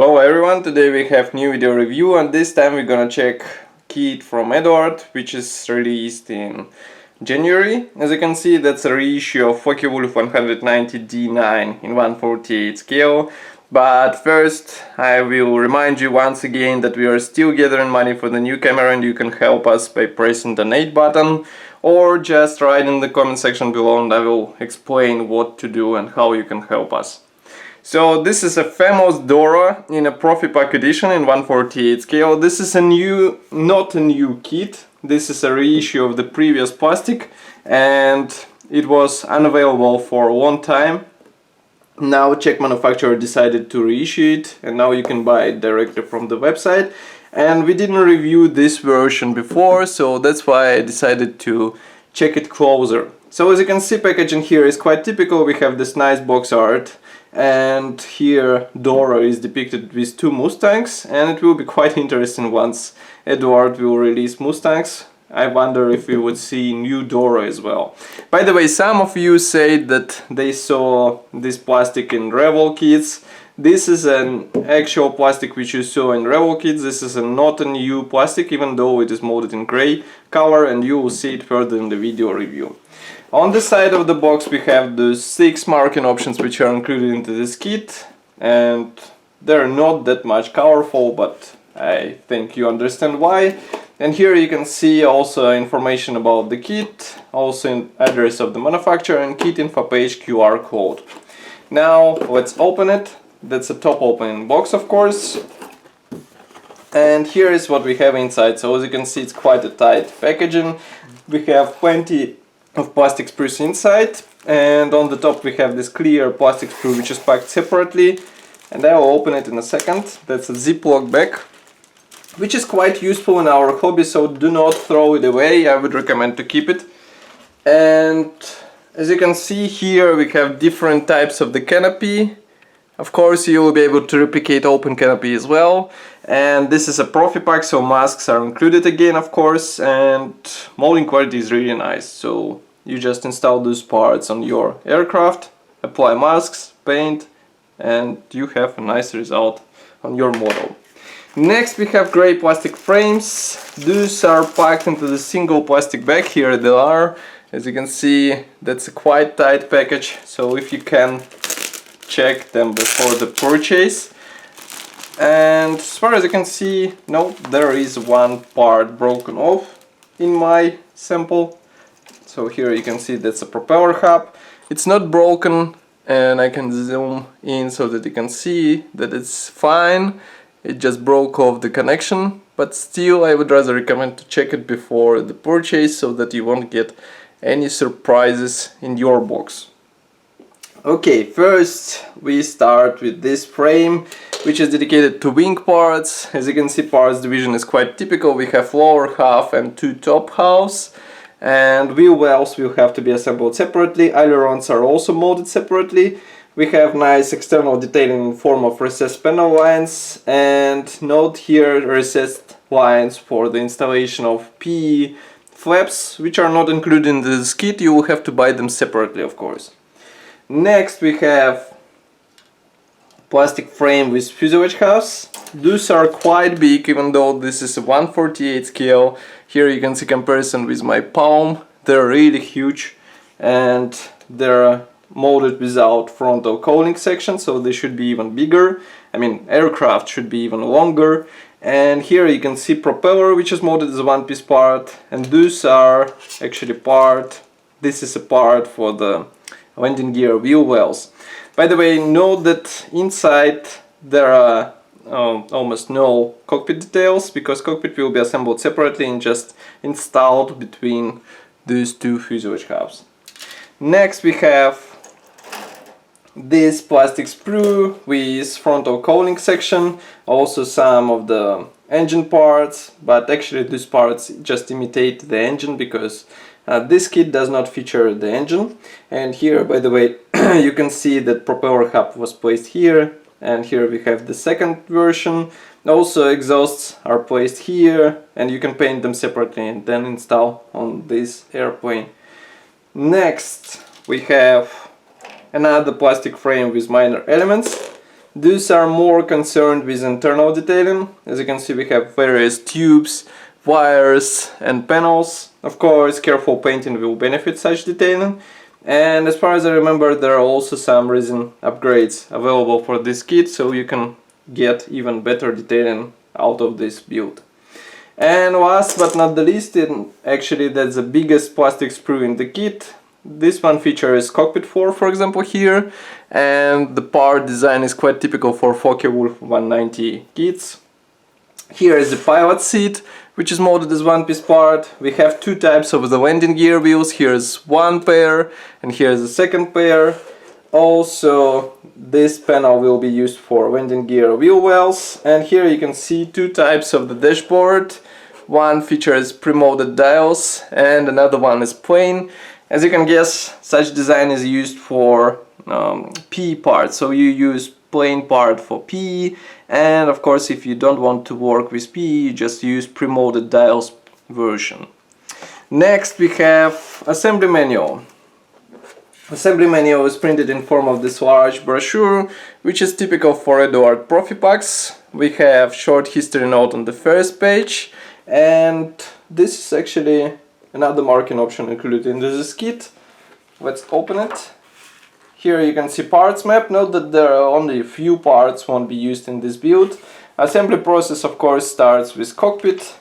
Hello everyone, today we have new video review and this time we're gonna check kit from Eduard, which is released in January. As you can see, that's a reissue of Focke-Wulf 190D-9 in 1/48 scale. But first I will remind you once again that we are still gathering money for the new camera and you can help us by pressing the donate button or just write in the comment section below and I will explain what to do and how you can help us. So this is a famous Dora in a Profipack edition in 1/48 scale. This is not a new kit. This is a reissue of the previous plastic and it was unavailable for a long time. Now Czech manufacturer decided to reissue it and now you can buy it directly from the website. And we didn't review this version before, so that's why I decided to check it closer. So as you can see, packaging here is quite typical. We have this nice box art and here Dora is depicted with two Mustangs, and it will be quite interesting once Eduard will release Mustangs. I wonder if we would see new Dora as well. By the way, some of you said that they saw this plastic in Revel kits. This is an actual plastic which you saw in Revel kits. This is not a new plastic, even though it is molded in gray color, and you will see it further in the video review. On the side of the box we have the 6 marking options which are included into this kit, and they're not that much colorful, but I think you understand why. And here you can see also information about the kit, also address of the manufacturer and kit info page QR code. Now let's open it. That's a top opening box, of course. And here is what we have inside. So as you can see, it's quite a tight packaging. We have plenty of plastic sprues inside, and on the top we have this clear plastic sprue which is packed separately, and I will open it in a second. That's a Ziploc bag, which is quite useful in our hobby, so do not throw it away. I would recommend to keep it. And as you can see here, we have different types of the Canopy. Of course, you will be able to replicate open Canopy as well. And this is a Profipack, so masks are included again, of course, and molding quality is really nice. So you just install those parts on your aircraft, apply masks, paint, and you have a nice result on your model. Next we have gray plastic frames. Those are packed into the single plastic bag. Here they are. As you can see, that's a quite tight package, so if you can check them before the purchase. And as far as you can see, no, there is one part broken off in my sample. So here you can see that's a propeller hub. It's not broken, and I can zoom in so that you can see that it's fine. It just broke off the connection, but still I would rather recommend to check it before the purchase so that you won't get any surprises in your box. Okay, first we start with this frame, which is dedicated to wing parts. As you can see, parts division is quite typical. We have lower half and 2 top halves, and wheel wells will have to be assembled separately. Ailerons are also molded separately. We have nice external detailing in form of recessed panel lines, and note here recessed lines for the installation of PE flaps, which are not included in this kit. You will have to buy them separately, of course. Next we have plastic frame with fuselage halves. Those are quite big, even though this is a 1/48 scale. Here you can see comparison with my palm. They're really huge, and they're molded without frontal cowling section, so they should be even bigger. I mean, aircraft should be even longer. And here you can see propeller, which is molded as a one-piece part, and those are actually this is a part for the landing gear wheel wells. By the way, note that inside there are almost no cockpit details, because cockpit will be assembled separately and just installed between those two fuselage halves. Next we have this plastic sprue with frontal cowling section, also some of the engine parts, but actually these parts just imitate the engine because this kit does not feature the engine. And here, by the way, you can see that propeller hub was placed here, and here we have the second version. Also exhausts are placed here, and you can paint them separately and then install on this airplane. Next we have another plastic frame with minor elements. These are more concerned with internal detailing. As you can see, we have various tubes, wires and panels. Of course, careful painting will benefit such detailing. And as far as I remember, there are also some resin upgrades available for this kit, so you can get even better detailing out of this build. And last but not the least, and actually that's the biggest plastic sprue in the kit, this one features cockpit floor, for example, here, and the part design is quite typical for Focke-Wulf 190 kits. Here is the pilot seat, which is molded as one-piece part. We have two types of the landing gear wheels. Here's one pair and here's the second pair. Also, this panel will be used for landing gear wheel wells. And here you can see two types of the dashboard. One features pre-molded dials and another one is plain. As you can guess, such design is used for PE parts, so you use plain part for PE, and of course if you don't want to work with PE, you just use pre-molded dials version. Next we have assembly manual. Assembly manual is printed in form of this large brochure, which is typical for Eduard Profipacks. We have short history note on the first page, and this is actually another marking option included in this kit. Let's open it. Here you can see parts map. Note that there are only a few parts won't be used in this build. Assembly process of course starts with cockpit.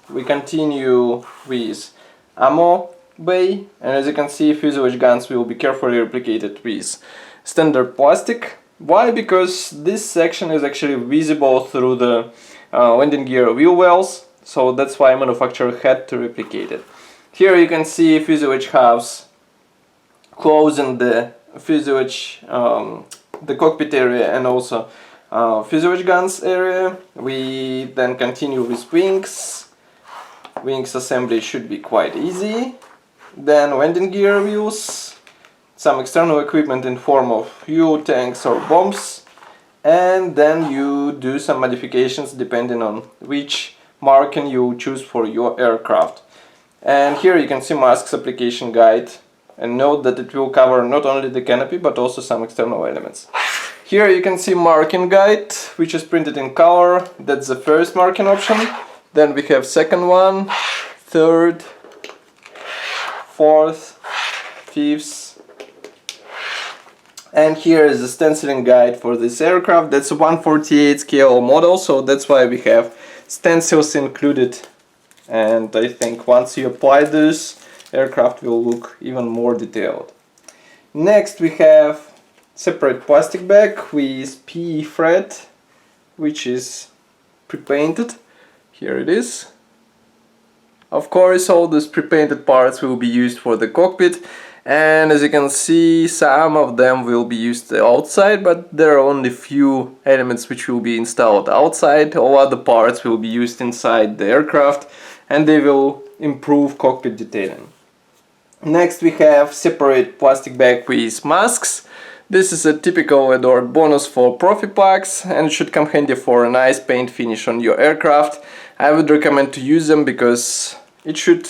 We continue with ammo bay, and as you can see, fuselage guns will be carefully replicated with standard plastic. Why? Because this section is actually visible through the landing gear wheel wells, so that's why manufacturer had to replicate it. Here you can see fuselage halves closing the fuselage, the cockpit area, and also fuselage guns area. We then continue with wings. Wings assembly should be quite easy. Then landing gear wheels, some external equipment in form of fuel tanks or bombs, and then you do some modifications depending on which marking you choose for your aircraft. And here you can see masks application guide, and note that it will cover not only the canopy but also some external elements. Here you can see marking guide, which is printed in color. That's the first marking option. Then we have second one, third, fourth, fifth, and here is the stenciling guide for this aircraft. That's a 1/48 scale model, so that's why we have stencils included. And I think once you apply this, aircraft will look even more detailed. Next we have separate plastic bag with PE thread, which is pre-painted. Here it is. Of course, all these pre-painted parts will be used for the cockpit, and as you can see, some of them will be used outside, but there are only few elements which will be installed outside. All other parts will be used inside the aircraft, and they will improve cockpit detailing. Next we have separate plastic bag with masks. This is a typical Eduard bonus for Profipacks, and it should come handy for a nice paint finish on your aircraft. I would recommend to use them because it should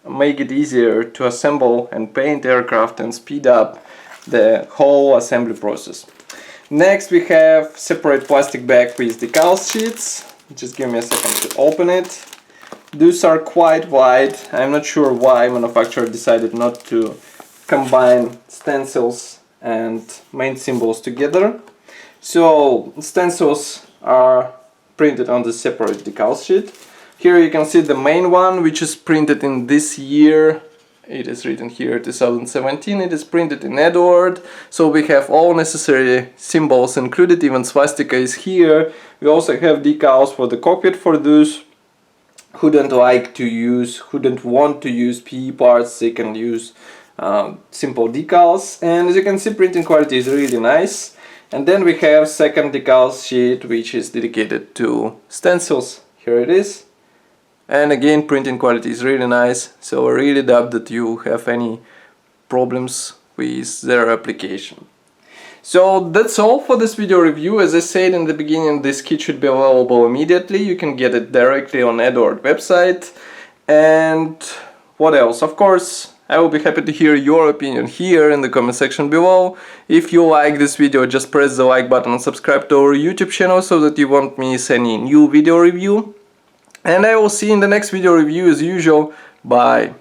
make it easier to assemble and paint aircraft and speed up the whole assembly process. Next we have separate plastic bag with decal sheets. Just give me a second to open it. These are quite wide. I'm not sure why manufacturer decided not to combine stencils and main symbols together. So stencils are printed on the separate decal sheet. Here you can see the main one, which is printed in this year. It is written here 2017. It is printed in Eduard, so we have all necessary symbols included. Even swastika is here. We also have decals for the cockpit for those who don't want to use PE parts. They can use simple decals, and as you can see, printing quality is really nice. And then we have second decal sheet, which is dedicated to stencils. Here it is, and again printing quality is really nice, so I really doubt that you have any problems with their application. So that's all for this video review. As I said in the beginning, this kit should be available immediately. You can get it directly on Eduard website. And what else? Of course, I will be happy to hear your opinion here in the comment section below. If you like this video, just press the like button and subscribe to our YouTube channel so that you won't miss any new video review. And I will see you in the next video review as usual. Bye!